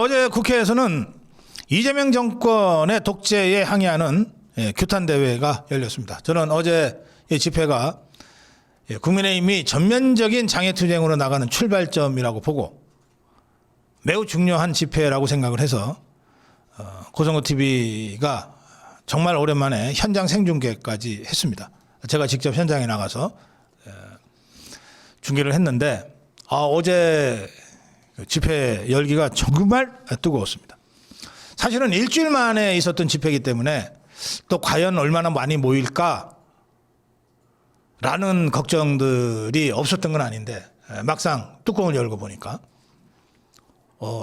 어제 국회에서는 이재명 정권의 독재에 항의하는 규탄 대회가 열렸습니다. 저는 어제 이 집회가 국민의힘이 전면적인 장애투쟁으로 나가는 출발점이라고 보고 매우 중요한 집회라고 생각을 해서 고성호 TV가 정말 오랜만에 현장 생중계까지 했습니다. 제가 직접 현장에 나가서 중계를 했는데 어제 집회 열기가 정말 뜨거웠습니다. 사실은 일주일 만에 있었던 집회이기 때문에 또 과연 얼마나 많이 모일까 라는 걱정들이 없었던 건 아닌데 막상 뚜껑을 열고 보니까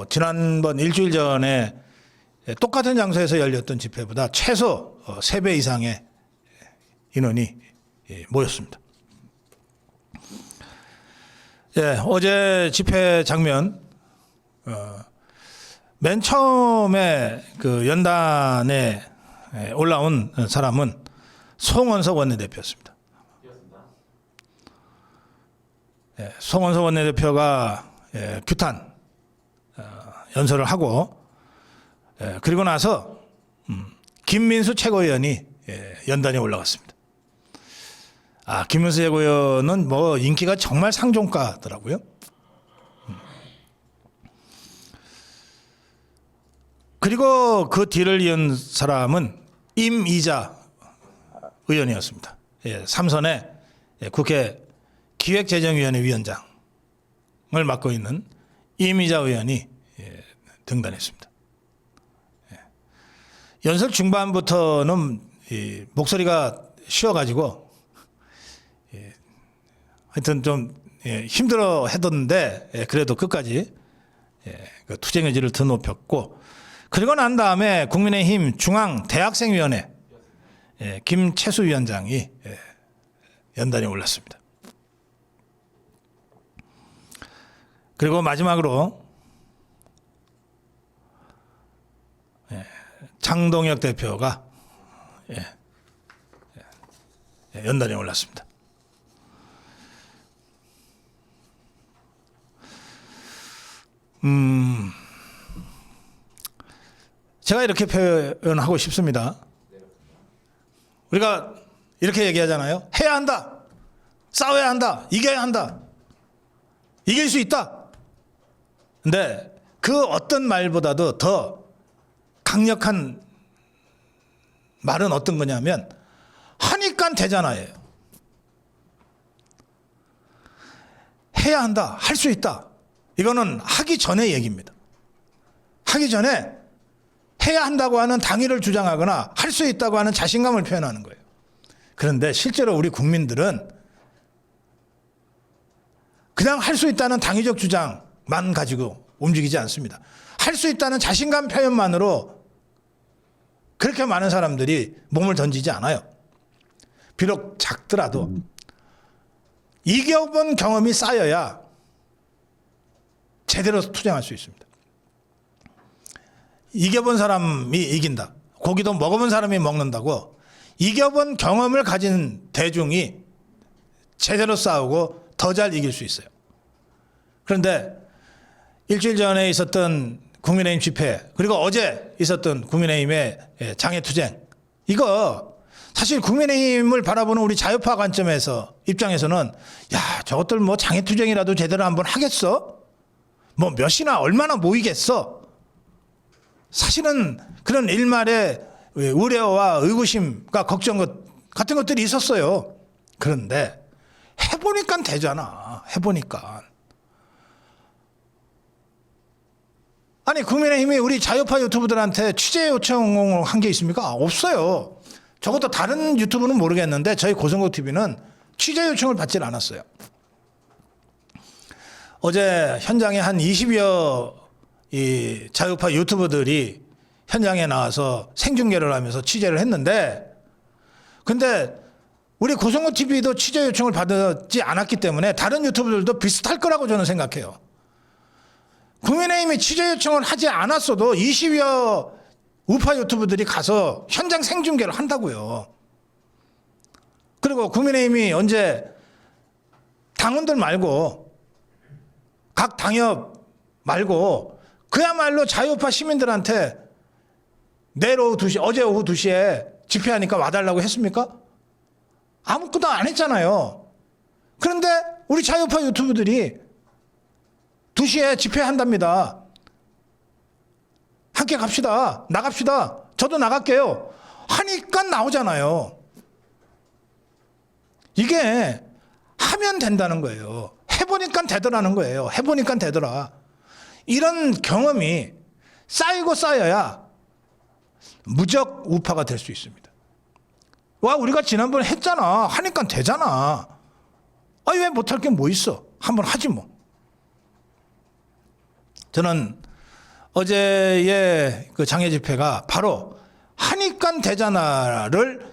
지난번 일주일 전에 똑같은 장소에서 열렸던 집회보다 최소 3배 이상의 인원이 모였습니다. 어제 집회 장면 맨 처음에 그 연단에 올라온 사람은 송원석 원내대표였습니다. 송원석 원내대표가 규탄 연설을 하고 그리고 나서 김민수 최고위원이 연단에 올라갔습니다. 김민수 최고위원은 뭐 인기가 정말 상종가더라고요. 그리고 그 뒤를 이은 사람은 임이자 의원이었습니다. 삼선의 국회 기획재정위원회 위원장을 맡고 있는 임이자 의원이 등단했습니다. 연설 중반부터는 목소리가 쉬어가지고 하여튼 좀 힘들어 했던데 그래도 끝까지 그 투쟁 의지를 드높였고 그리고 난 다음에 국민의힘 중앙대학생위원회 김채수 위원장이 연단에 올랐습니다. 그리고 마지막으로 장동혁 대표가 연단에 올랐습니다. 제가 이렇게 표현하고 싶습니다. 우리가 이렇게 얘기하잖아요. 해야 한다. 싸워야 한다. 이겨야 한다. 이길 수 있다. 근데 그 어떤 말보다도 더 강력한 말은 어떤 거냐면 하니까 되잖아요. 해야 한다. 할 수 있다. 이거는 하기 전의 얘기입니다. 하기 전에 해야 한다고 하는 당위를 주장하거나 할 수 있다고 하는 자신감을 표현하는 거예요. 그런데 실제로 우리 국민들은 그냥 할 수 있다는 당위적 주장만 가지고 움직이지 않습니다. 할 수 있다는 자신감 표현만으로 그렇게 많은 사람들이 몸을 던지지 않아요. 비록 작더라도 이겨본 경험이 쌓여야 제대로 투쟁할 수 있습니다. 이겨본 사람이 이긴다. 고기도 먹어본 사람이 먹는다고 이겨본 경험을 가진 대중이 제대로 싸우고 더 잘 이길 수 있어요. 그런데 일주일 전에 있었던 국민의힘 집회 그리고 어제 있었던 국민의힘의 장애투쟁 이거 사실 국민의힘을 바라보는 우리 자유파 관점에서 입장에서는 야 저것들 뭐 장애투쟁이라도 제대로 한번 하겠어? 뭐 몇이나 얼마나 모이겠어? 사실은 그런 일말의 우려와 의구심과 걱정 같은 것들이 있었어요. 그런데 해보니까 되잖아. 해보니까. 아니 국민의힘이 우리 자유파 유튜브들한테 취재 요청을 한 게 있습니까? 없어요. 적어도 다른 유튜브는 모르겠는데 저희 고성호 TV는 취재 요청을 받질 않았어요. 어제 현장에 한 20여 이 자유파 유튜버들이 현장에 나와서 생중계를 하면서 취재를 했는데 근데 우리 고성호 TV도 취재 요청을 받지 않았기 때문에 다른 유튜브들도 비슷할 거라고 저는 생각해요. 국민의힘이 취재 요청을 하지 않았어도 20여 우파 유튜브들이 가서 현장 생중계를 한다고요. 그리고 국민의힘이 언제 당원들 말고 각 당협 말고 그야말로 자유파 시민들한테 내일 오후 2시, 어제 오후 2시에 집회하니까 와달라고 했습니까? 아무것도 안 했잖아요. 그런데 우리 자유파 유튜브들이 2시에 집회한답니다. 함께 갑시다. 나갑시다. 저도 나갈게요. 하니까 나오잖아요. 이게 하면 된다는 거예요. 해보니까 되더라는 거예요. 해보니까 되더라. 이런 경험이 쌓이고 쌓여야 무적 우파가 될 수 있습니다. 와, 우리가 지난번에 했잖아. 하니까 되잖아. 아니, 왜 못할 게 뭐 있어? 한번 하지 뭐. 저는 어제의 그 장애 집회가 바로 하니까 되잖아를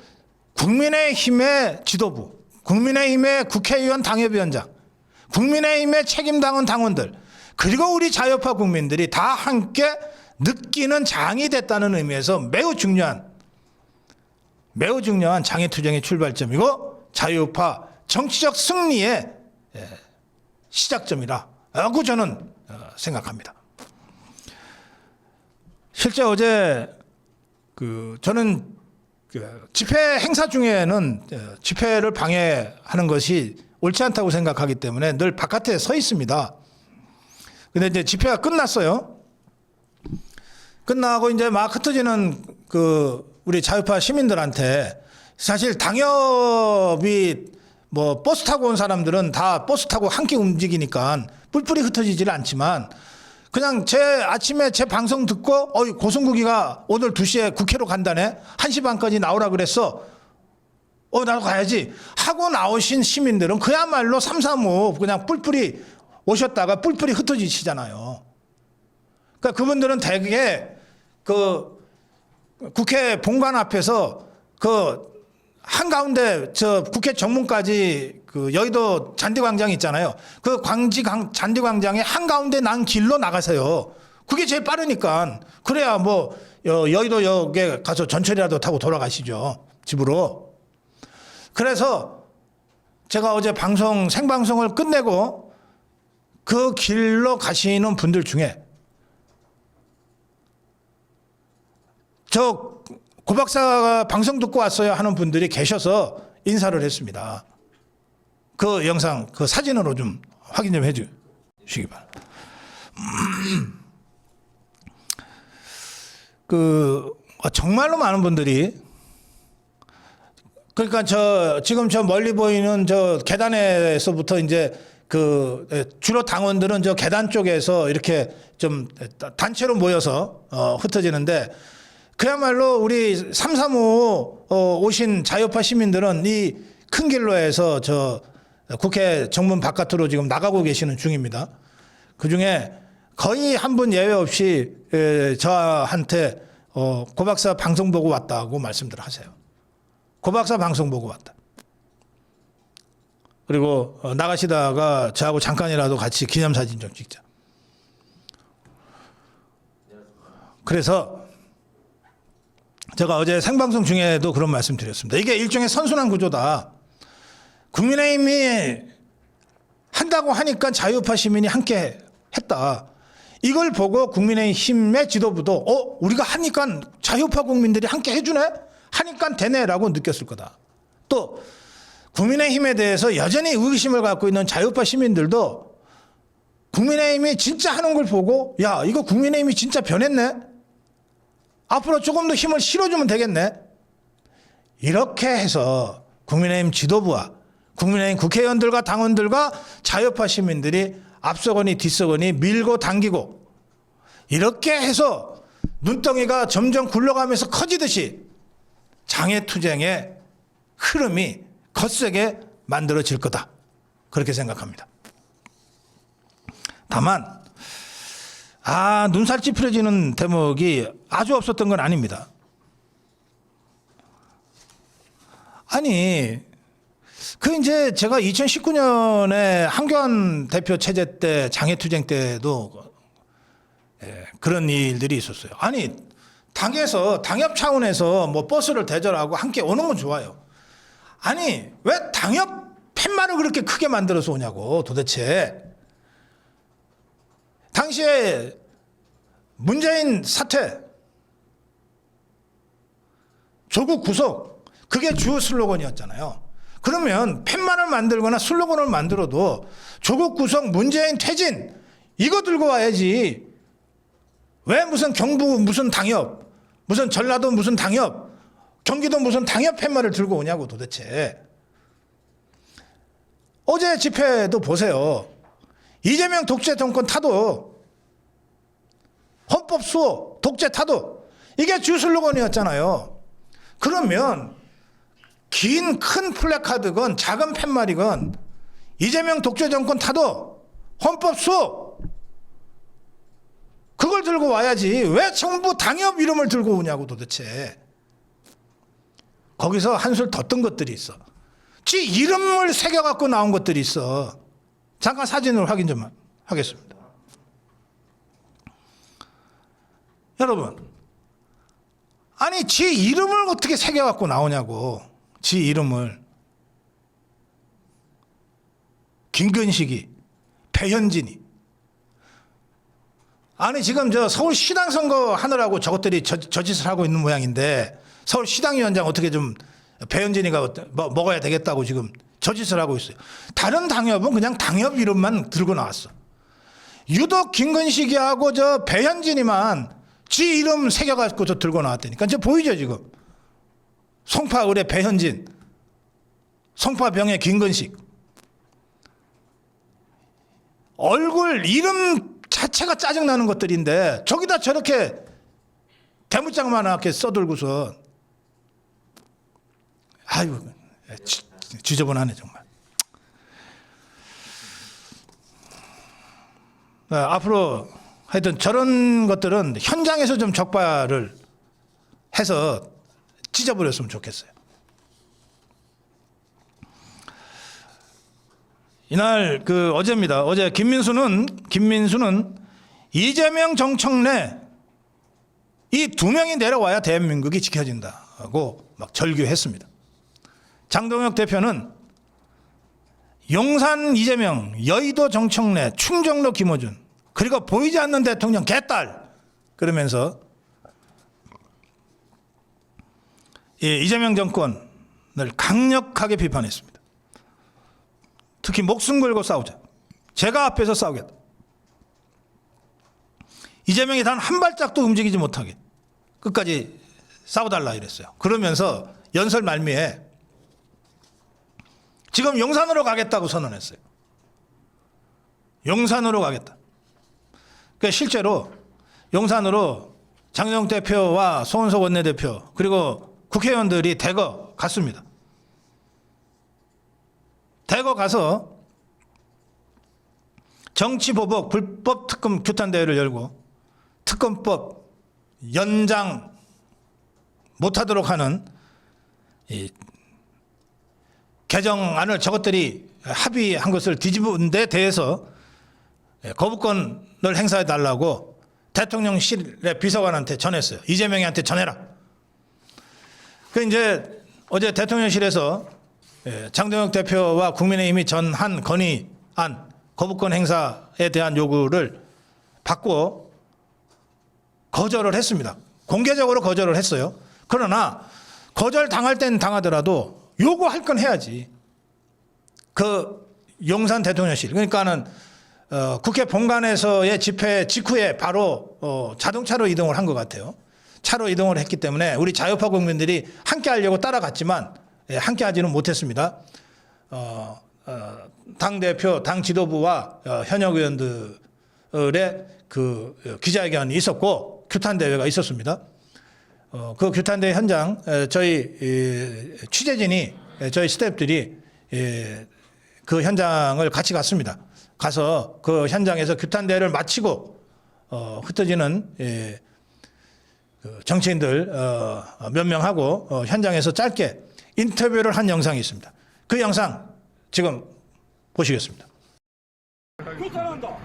국민의힘의 지도부, 국민의힘의 국회의원 당협위원장, 국민의힘의 책임당원 당원들, 그리고 우리 자유파 국민들이 다 함께 느끼는 장이 됐다는 의미에서 매우 중요한 장애투쟁의 출발점이고 자유파 정치적 승리의 시작점이라고 저는 생각합니다. 실제 어제 저는 집회 행사 중에는 집회를 방해하는 것이 옳지 않다고 생각하기 때문에 늘 바깥에 서 있습니다. 근데 이제 집회가 끝났어요. 끝나고 이제 막 흩어지는 우리 자유파 시민들한테 사실 당협이 뭐 버스 타고 온 사람들은 다 버스 타고 함께 움직이니까 뿔뿔이 흩어지질 않지만 그냥 아침에 제 방송 듣고 고승국이가 오늘 2시에 국회로 간다네. 1시 반까지 나오라 그랬어. 나도 가야지 하고 나오신 시민들은 그야말로 335 그냥 뿔뿔이 오셨다가 뿔뿔이 흩어지시잖아요. 그러니까 그분들은 대개 국회 본관 앞에서 한가운데 국회 정문까지 여의도 잔디광장 있잖아요. 잔디광장의 한가운데 난 길로 나가세요. 그게 제일 빠르니까. 그래야 뭐 여의도역에 가서 전철이라도 타고 돌아가시죠. 집으로. 그래서 제가 어제 생방송을 끝내고 그 길로 가시는 분들 중에 고 박사가 방송 듣고 왔어요 하는 분들이 계셔서 인사를 했습니다. 그 영상, 그 사진으로 좀 확인 좀 해주시기 바랍니다. 정말로 많은 분들이 그러니까 지금 멀리 보이는 계단에서부터 이제 주로 당원들은 계단 쪽에서 이렇게 좀 단체로 모여서 흩어지는데 그야말로 우리 335 오신 자유파 시민들은 이 큰 길로 해서 국회 정문 바깥으로 지금 나가고 계시는 중입니다. 그중에 거의 한 분 예외 없이 저한테 고 박사 방송 보고 왔다고 말씀들 하세요. 고 박사 방송 보고 왔다. 그리고 나가시다가 저하고 잠깐이라도 같이 기념사진 좀 찍자. 그래서 제가 어제 생방송 중에도 그런 말씀 드렸습니다. 이게 일종의 선순환 구조다. 국민의힘이 한다고 하니까 자유파 시민이 함께 했다. 이걸 보고 국민의힘의 지도부도 우리가 하니까 자유파 국민들이 함께 해주네? 하니까 되네라고 느꼈을 거다. 또 국민의힘에 대해서 여전히 의구심을 갖고 있는 자유파 시민들도 국민의힘이 진짜 하는 걸 보고 야, 이거 국민의힘이 진짜 변했네? 앞으로 조금 더 힘을 실어주면 되겠네? 이렇게 해서 국민의힘 지도부와 국민의힘 국회의원들과 당원들과 자유파 시민들이 앞서거니 뒤서거니 밀고 당기고 이렇게 해서 눈덩이가 점점 굴러가면서 커지듯이 장애투쟁의 흐름이 거세게 만들어질 거다. 그렇게 생각합니다. 다만 눈살 찌푸려지는 대목이 아주 없었던 건 아닙니다. 아니 이제 제가 2019년에 한교안 대표 체제 때 장애투쟁 때도 그런 일들이 있었어요. 아니 당에서 당협 차원에서 뭐 버스를 대절하고 함께 오는 건 좋아요. 아니 왜 당협 팻말을 그렇게 크게 만들어서 오냐고 도대체. 당시에 문재인 사퇴, 조국 구속, 그게 주 슬로건이었잖아요. 그러면 팻말을 만들거나 슬로건을 만들어도 조국 구속, 문재인 퇴진 이거 들고 와야지. 왜 무슨 경북 무슨 당협, 무슨 전라도 무슨 당협, 경기도 무슨 당협 팻말을 들고 오냐고 도대체. 어제 집회도 보세요. 이재명 독재 정권 타도, 헌법 수호, 독재 타도, 이게 주 슬로건이었잖아요. 그러면 긴 큰 플래카드건 작은 팻말이건 이재명 독재 정권 타도, 헌법 수호, 그걸 들고 와야지. 왜 정부 당협 이름을 들고 오냐고 도대체. 거기서 한술 더 뜬 것들이 있어. 지 이름을 새겨갖고 나온 것들이 있어. 잠깐 사진으로 확인 좀 하겠습니다. 여러분, 아니 지 이름을 어떻게 새겨갖고 나오냐고. 지 이름을. 김근식이, 배현진이. 아니 지금 저 서울시당 선거 하느라고 저것들이 저 짓을 하고 있는 모양인데, 서울시당위원장 어떻게 좀 배현진이가 먹어야 되겠다고 지금 저 짓을 하고 있어요. 다른 당협은 그냥 당협 이름만 들고 나왔어. 유독 김근식이하고 저 배현진이만 지 이름 새겨가지고 저 들고 나왔다니까. 이제 보이죠 지금. 송파을의 배현진, 송파병의 김근식. 얼굴 이름 자체가 짜증나는 것들인데 저기다 저렇게 대문짝만하게 써들고서, 아유 지저분하네 정말. 앞으로 하여튼 저런 것들은 현장에서 좀 적발을 해서 찢어버렸으면 좋겠어요. 이날 어제입니다. 어제 김민수는 이재명, 정청래 이 두 명이 내려와야 대한민국이 지켜진다고 막 절규했습니다. 장동혁 대표는 용산 이재명, 여의도 정청래, 충정로 김어준, 그리고 보이지 않는 대통령 개딸 그러면서 이재명 정권을 강력하게 비판했습니다. 특히 목숨 걸고 싸우자. 제가 앞에서 싸우겠다. 이재명이 단 한 발짝도 움직이지 못하게 끝까지 싸워달라 이랬어요. 그러면서 연설 말미에 지금 용산으로 가겠다고 선언했어요. 용산으로 가겠다. 그러니까 실제로 용산으로 장동혁 대표와 송원석 원내대표 그리고 국회의원들이 대거 갔습니다. 대거 가서 정치보복 불법 특검 규탄대회를 열고 특검법 연장 못하도록 하는 이 개정안을 저것들이 합의한 것을 뒤집은 데 대해서 거부권을 행사해 달라고 대통령실의 비서관한테 전했어요. 이재명이한테 전해라. 그 이제 어제 대통령실에서 장동혁 대표와 국민의힘이 전한 건의안 거부권 행사에 대한 요구를 받고 거절을 했습니다. 공개적으로 거절을 했어요. 그러나 거절 당할 땐 당하더라도 요구할 건 해야지. 그 용산 대통령실 그러니까는 국회 본관에서의 집회 직후에 바로 자동차로 이동을 한 것 같아요. 차로 이동을 했기 때문에 우리 자유파 국민들이 함께 하려고 따라갔지만 함께 하지는 못했습니다. 당대표, 당 지도부와 현역 의원들의 그 기자회견이 있었고 규탄대회가 있었습니다. 그 규탄대회 현장 저희 취재진이 저희 스태프들이 그 현장을 같이 갔습니다. 가서 그 현장에서 규탄대회를 마치고 흩어지는 그 정치인들 몇 명하고 현장에서 짧게 인터뷰를 한 영상이 있습니다. 그 영상 지금 보시겠습니다. 규탄한다.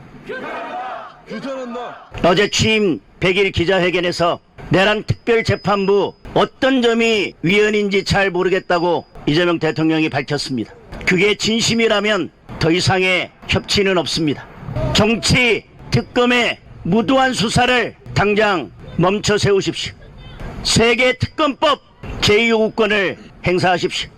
어제 취임 100일 기자회견에서 내란 특별재판부 어떤 점이 위헌인지 잘 모르겠다고 이재명 대통령이 밝혔습니다. 그게 진심이라면 더 이상의 협치는 없습니다. 정치 특검의 무도한 수사를 당장 멈춰 세우십시오. 세계 특검법 제2요구권을 행사하십시오.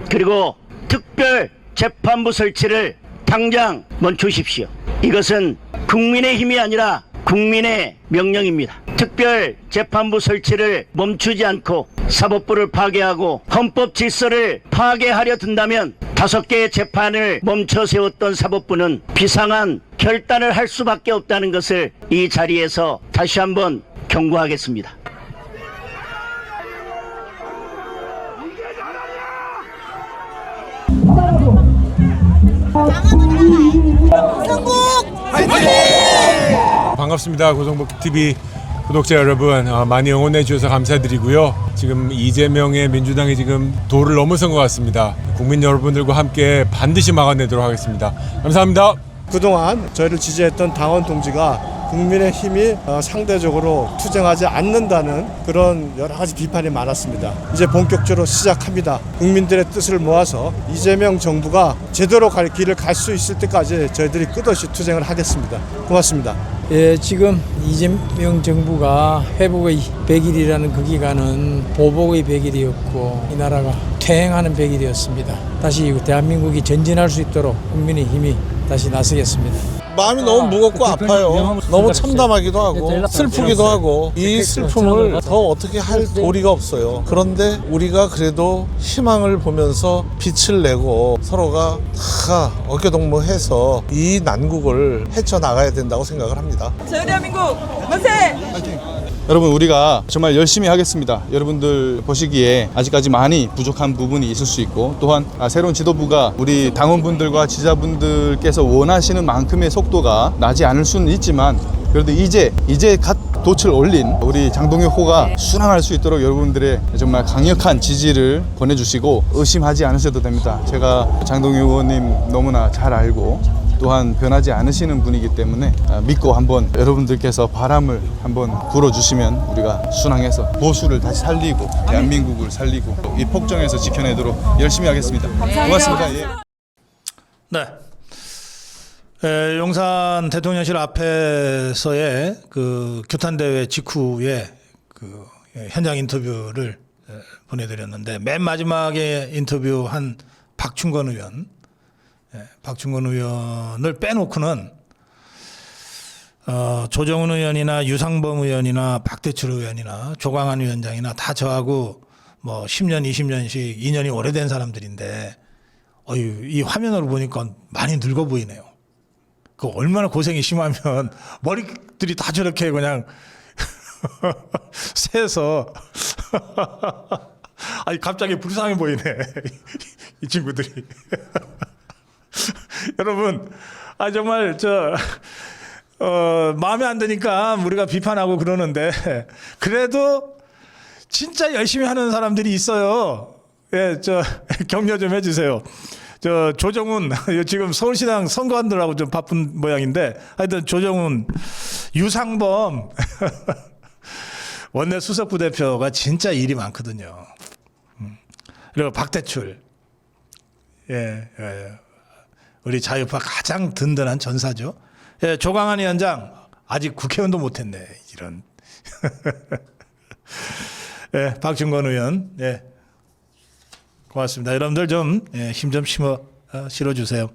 그리고 특별 재판부 설치를 당장 멈추십시오. 이것은 국민의 힘이 아니라 국민의 명령입니다. 특별 재판부 설치를 멈추지 않고 사법부를 파괴하고 헌법 질서를 파괴하려 든다면 5개의 재판을 멈춰 세웠던 사법부는 비상한 결단을 할 수밖에 없다는 것을 이 자리에서 다시 한번 경고하겠습니다. 반갑습니다. 고성복 TV 구독자 여러분, 많이 응원해 주셔서 감사드리고요. 지금 이재명의 민주당이 지금 도를 넘어선 것 같습니다. 국민 여러분들과 함께 반드시 막아내도록 하겠습니다. 감사합니다. 그동안 저희를 지지했던 당원 동지가 국민의힘이 상대적으로 투쟁하지 않는다는 그런 여러 가지 비판이 많았습니다. 이제 본격적으로 시작합니다. 국민들의 뜻을 모아서 이재명 정부가 제대로 갈 길을 갈 수 있을 때까지 저희들이 끝없이 투쟁을 하겠습니다. 고맙습니다. 예, 지금 이재명 정부가 회복의 100일이라는 그 기간은 보복의 100일이었고 이 나라가 퇴행하는 100일이었습니다. 다시 대한민국이 전진할 수 있도록 국민의 힘이 다시 나서겠습니다. 마음이 너무 무겁고 아파요. 너무 참담하기도 하고 슬프기도 하고 이 슬픔을 더 어떻게 할 도리가 없어요. 그런데 우리가 그래도 희망을 보면서 빛을 내고 서로가 다 어깨동무해서 이 난국을 헤쳐나가야 된다고 생각을 합니다. 대한민국 만세! 여러분, 우리가 정말 열심히 하겠습니다. 여러분들 보시기에 아직까지 많이 부족한 부분이 있을 수 있고, 또한 새로운 지도부가 우리 당원분들과 지자분들께서 원하시는 만큼의 속도가 나지 않을 수는 있지만, 그래도 이제 갓 돛을 올린 우리 장동혁 호가 순항할 수 있도록 여러분들의 정말 강력한 지지를 보내주시고 의심하지 않으셔도 됩니다. 제가 장동혁 의원님 너무나 잘 알고 또한 변하지 않으시는 분이기 때문에 믿고 한번 여러분들께서 바람을 한번 불어주시면 우리가 순항해서 보수를 다시 살리고 대한민국을 살리고 이 폭정에서 지켜내도록 열심히 하겠습니다. 고맙습니다. 예. 네. 용산 대통령실 앞에서의 그 규탄대회 직후에 그 현장 인터뷰를 보내드렸는데, 맨 마지막에 인터뷰한 박충건 의원을 빼놓고는 조정훈 의원이나 유상범 의원이나 박대출 의원이나 조광한 위원장이나 다 저하고 뭐 10년, 20년씩 인연이 오래된 사람들인데, 이 화면으로 보니까 많이 늙어 보이네요. 그 얼마나 고생이 심하면 머리들이 다 저렇게 그냥 새서 아니 갑자기 불쌍해 보이네 이 친구들이. 여러분, 정말 마음에 안 드니까 우리가 비판하고 그러는데, 그래도 진짜 열심히 하는 사람들이 있어요. 예, 격려 좀 해주세요. 조정훈, 지금 서울시장 선거하느라고 좀 바쁜 모양인데, 하여튼 조정훈, 유상범 원내 수석부 대표가 진짜 일이 많거든요. 그리고 박대출, 예. 우리 자유파 가장 든든한 전사죠. 예, 조광한 위원장 아직 국회의원도 못했네. 이런. 예, 박준건 의원, 예, 고맙습니다. 여러분들 좀 힘 좀 실어주세요.